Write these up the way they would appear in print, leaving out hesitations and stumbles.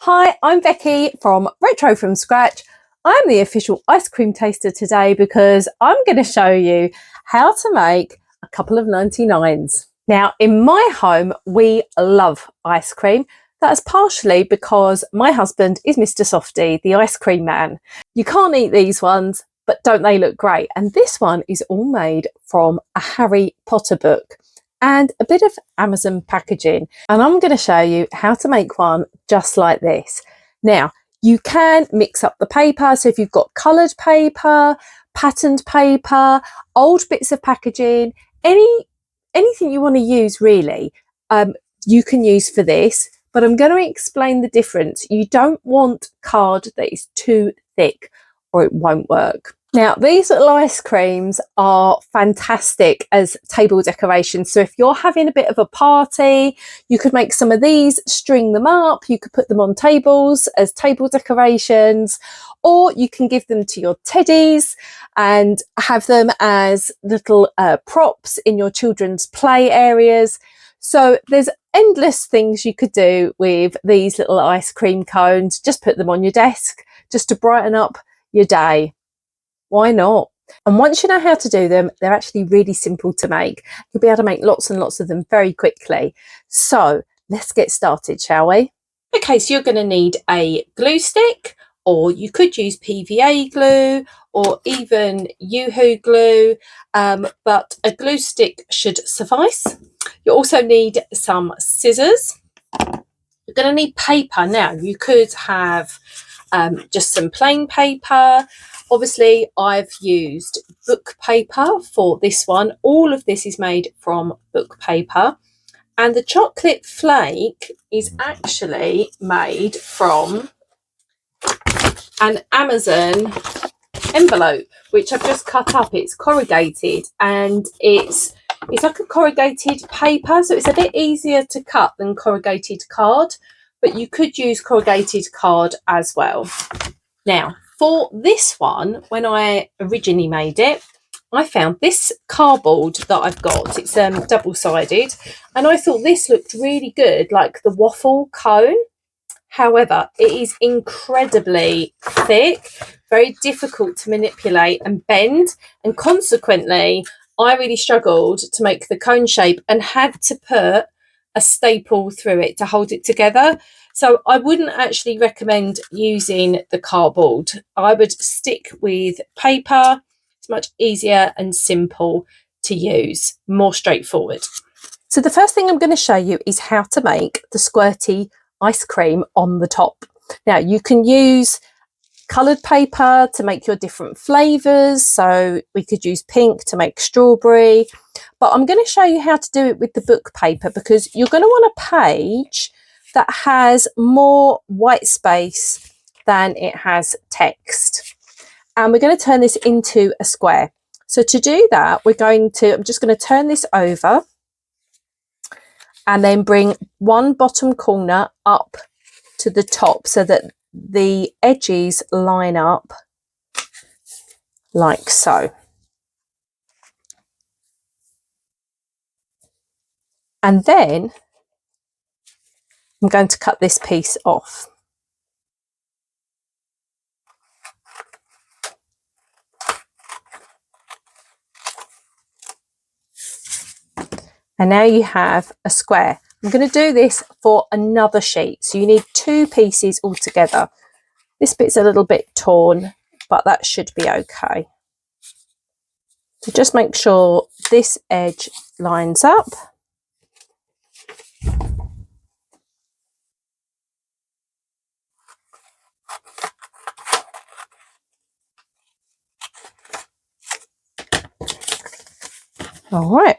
Hi, I'm Becky from Retro From Scratch. I'm the official ice cream taster today because I'm going to show you how to make a couple of 99s. Now, in my home, we love ice cream. That's partially because my husband is Mr. Softy, the ice cream man. You can't eat these ones, but don't they look great? And this one is all made from a Harry Potter book and a bit of Amazon packaging. And I'm going to show you how to make one just like this. Now, you can mix up the paper. So if you've got coloured paper, patterned paper, old bits of packaging, anything you want to use really, you can use for this. But I'm going to explain the difference. You don't want card that is too thick or it won't work. Now, these little ice creams are fantastic as table decorations. So if you're having a bit of a party, you could make some of these, string them up, you could put them on tables as table decorations, or you can give them to your teddies and have them as little props in your children's play areas. So there's endless things you could do with these little ice cream cones. Just put them on your desk just to brighten up your day. Why not? And once you know how to do them, they're actually really simple to make. You'll be able to make lots and lots of them very quickly. So let's get started, shall we? Okay, so you're going to need a glue stick, or you could use PVA glue or even Yoo-hoo glue, but a glue stick should suffice. You also need some scissors. You're going to need paper. Now, you could have just some plain paper. Obviously, I've used book paper for this one. All of this is made from book paper. And the chocolate flake is actually made from an Amazon envelope, which I've just cut up. It's corrugated and it's like a corrugated paper. So it's a bit easier to cut than corrugated card, but you could use corrugated card as well. Now, for this one, when I originally made it, I found this cardboard that I've got. It's double-sided, and I thought this looked really good, like the waffle cone. However, it is incredibly thick, very difficult to manipulate and bend, and consequently, I really struggled to make the cone shape and had to put a staple through it to hold it together. So I wouldn't actually recommend using the cardboard. I would stick with paper. It's much easier and simple to use, more straightforward. So the first thing I'm going to show you is how to make the squirty ice cream on the top. Now, you can use coloured paper to make your different flavours. So we could use pink to make strawberry. But I'm going to show you how to do it with the book paper, because you're going to want a page that has more white space than it has text. And we're going to turn this into a square. So to do that, I'm just going to turn this over and then bring one bottom corner up to the top so that the edges line up like so. And then I'm going to cut this piece off. And now you have a square. I'm going to do this for another sheet. So you need two pieces altogether. This bit's a little bit torn, but that should be okay. So just make sure this edge lines up. All right.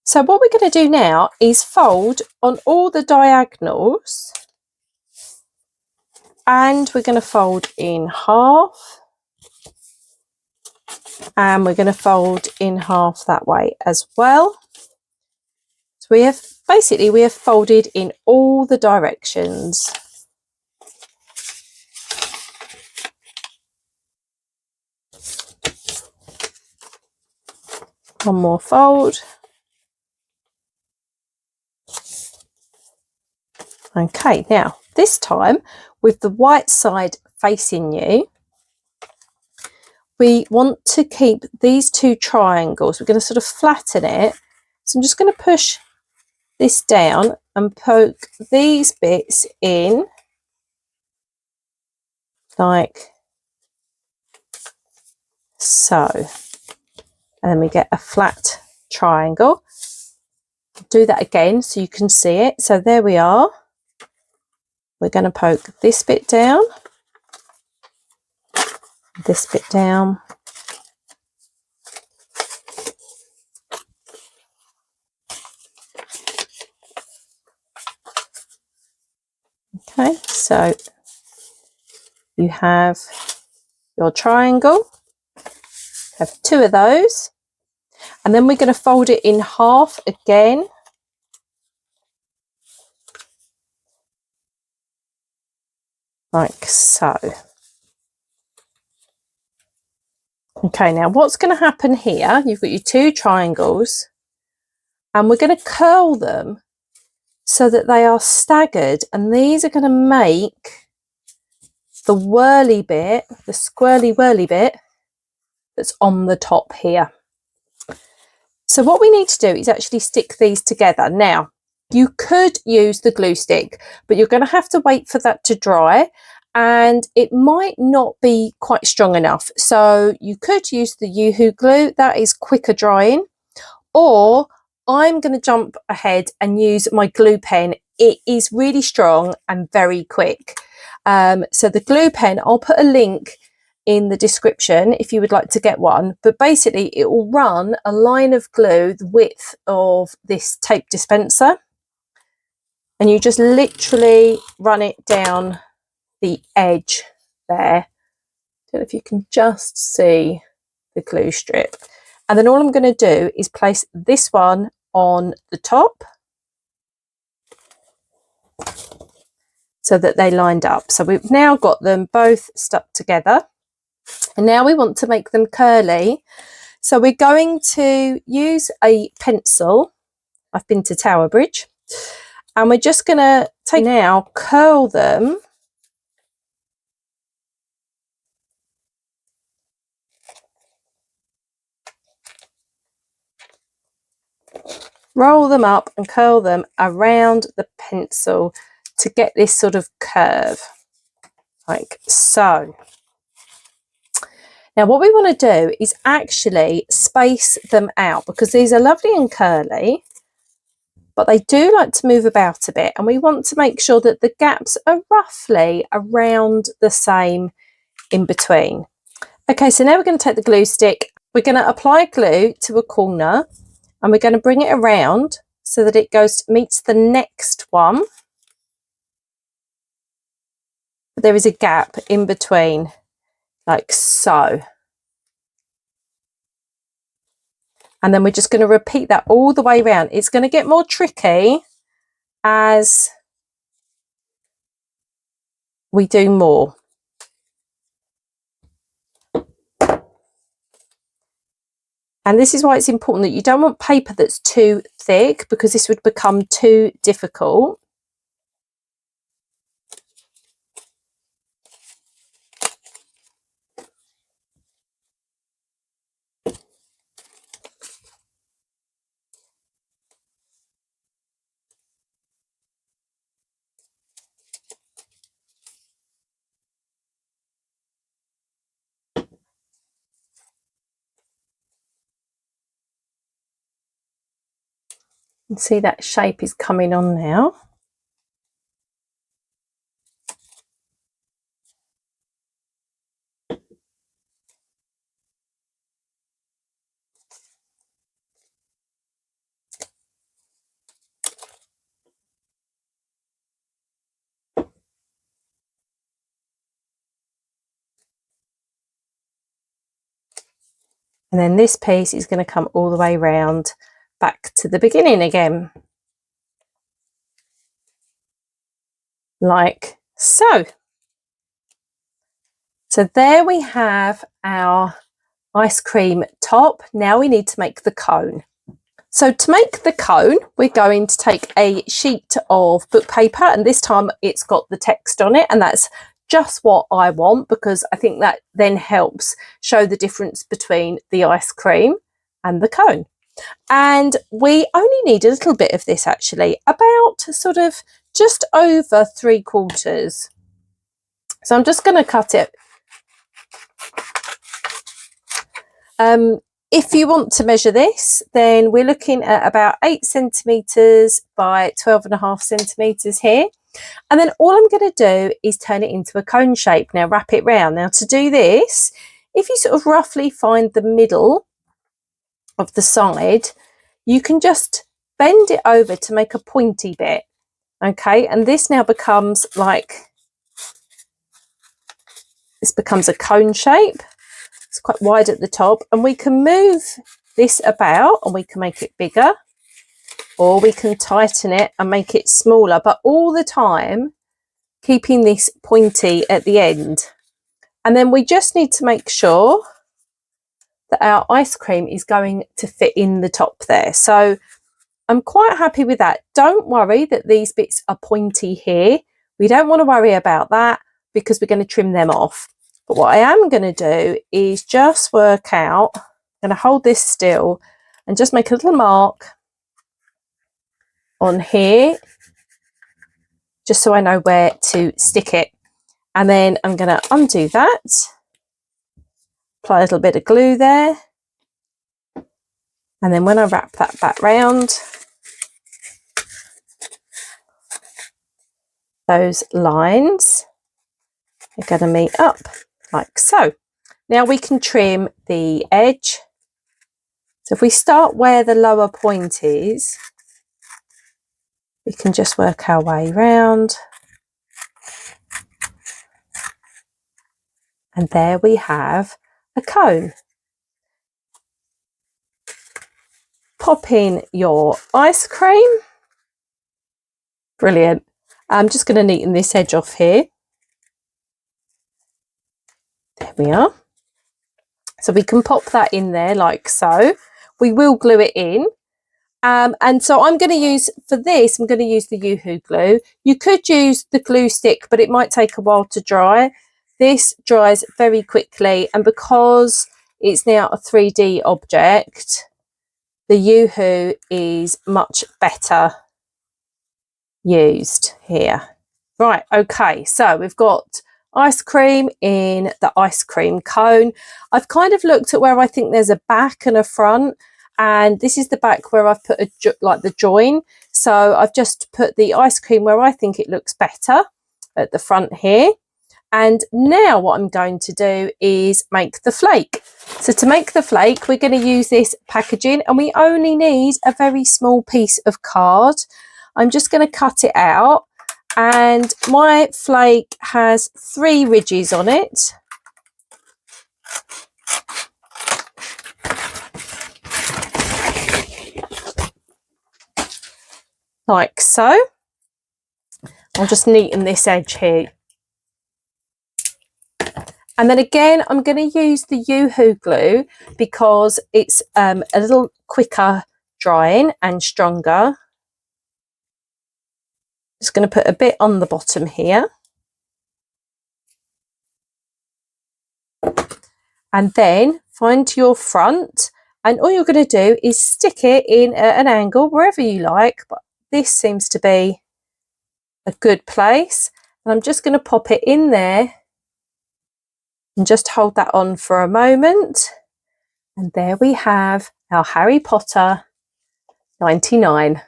So what we're going to do now is fold on all the diagonals, and we're going to fold in half, and we're going to fold in half that way as well. So we have folded in all the directions. One more fold. Okay, now this time with the white side facing you, we want to keep these two triangles. We're going to sort of flatten it. So I'm just going to push this down and poke these bits in like so. And then we get a flat triangle. Do that again so you can see it. So there we are. We're going to poke this bit down, this bit down. Okay, so you have your triangle, have two of those, and then we're going to fold it in half again. Like so. Okay, now what's going to happen here, you've got your two triangles and we're going to curl them so that they are staggered, and these are going to make the whirly bit, the squirly whirly bit that's on the top here. So what we need to do is actually stick these together. Now, you could use the glue stick, but you're going to have to wait for that to dry and it might not be quite strong enough. So you could use the Yoo-hoo glue, that is quicker drying, or I'm going to jump ahead and use my glue pen. It is really strong and very quick. So the glue pen, I'll put a link in the description if you would like to get one, but basically it will run a line of glue the width of this tape dispenser, and you just literally run it down the edge there. Don't know if you can just see the glue strip, and then all I'm going to do is place this one on the top so that they lined up. So we've now got them both stuck together. And now we want to make them curly. So we're going to use a pencil. I've been to Tower Bridge. And we're just going to now curl them. Roll them up and curl them around the pencil to get this sort of curve, like so. Now what we want to do is actually space them out, because these are lovely and curly, but they do like to move about a bit, and we want to make sure that the gaps are roughly around the same in between. Okay, so now we're going to take the glue stick, we're going to apply glue to a corner, and we're going to bring it around so that it meets the next one. But there is a gap in between, like so. And then we're just going to repeat that all the way around. It's going to get more tricky as we do more. And this is why it's important that you don't want paper that's too thick, because this would become too difficult. And see that shape is coming on now. And then this piece is going to come all the way round back to the beginning again. Like so. So there we have our ice cream top. Now we need to make the cone. So to make the cone, we're going to take a sheet of book paper, and this time it's got the text on it, and that's just what I want because I think that then helps show the difference between the ice cream and the cone. And we only need a little bit of this actually, about sort of just over 3/4. So I'm just going to cut it. If you want to measure this, then we're looking at about 8 centimetres by 12.5 centimetres here. And then all I'm going to do is turn it into a cone shape. Now wrap it round. Now to do this, if you sort of roughly find the middle of the side, you can just bend it over to make a pointy bit. Okay, and this now becomes a cone shape. It's quite wide at the top, and we can move this about and we can make it bigger, or we can tighten it and make it smaller, but all the time keeping this pointy at the end. And then we just need to make sure that our ice cream is going to fit in the top there. So I'm quite happy with that. Don't worry that these bits are pointy here. We don't want to worry about that because we're going to trim them off. But what I am going to do is just work out, I'm going to hold this still and just make a little mark on here, just so I know where to stick it. And then I'm going to undo that, apply a little bit of glue there. And then when I wrap that back round, those lines are going to meet up like so. Now we can trim the edge. So if we start where the lower point is, we can just work our way round. And there we have a cone. Pop in your ice cream. Brilliant. I'm just going to neaten this edge off here. There we are. So we can pop that in there like so. We will glue it in. And so I'm going to use, for this, I'm going to use the Yoo-hoo glue. You could use the glue stick, but it might take a while to dry. This dries very quickly. And because it's now a 3D object, the Yoo-hoo is much better used here. Right, okay, so we've got ice cream in the ice cream cone. I've kind of looked at where I think there's a back and a front, and this is the back where I've put the join. So I've just put the ice cream where I think it looks better at the front here. And now what I'm going to do is make the flake. So to make the flake, we're going to use this packaging, and we only need a very small piece of card. I'm just going to cut it out, and my flake has 3 ridges on it. Like so. I'll just neaten this edge here. And then again, I'm going to use the Yoo-hoo glue because it's a little quicker drying and stronger. Just going to put a bit on the bottom here. And then find your front, and all you're going to do is stick it in at an angle wherever you like, but this seems to be a good place. And I'm just going to pop it in there and just hold that on for a moment. And there we have our Harry Potter 99.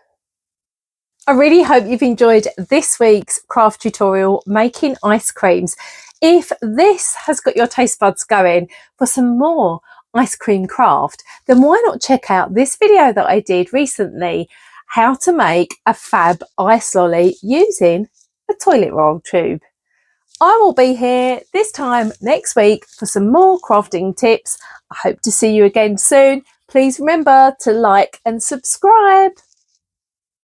I really hope you've enjoyed this week's craft tutorial, making ice creams. If this has got your taste buds going for some more ice cream craft, then why not check out this video that I did recently, how to make a fab ice lolly using a toilet roll tube. I will be here this time next week for some more crafting tips. I hope to see you again soon. Please remember to like and subscribe.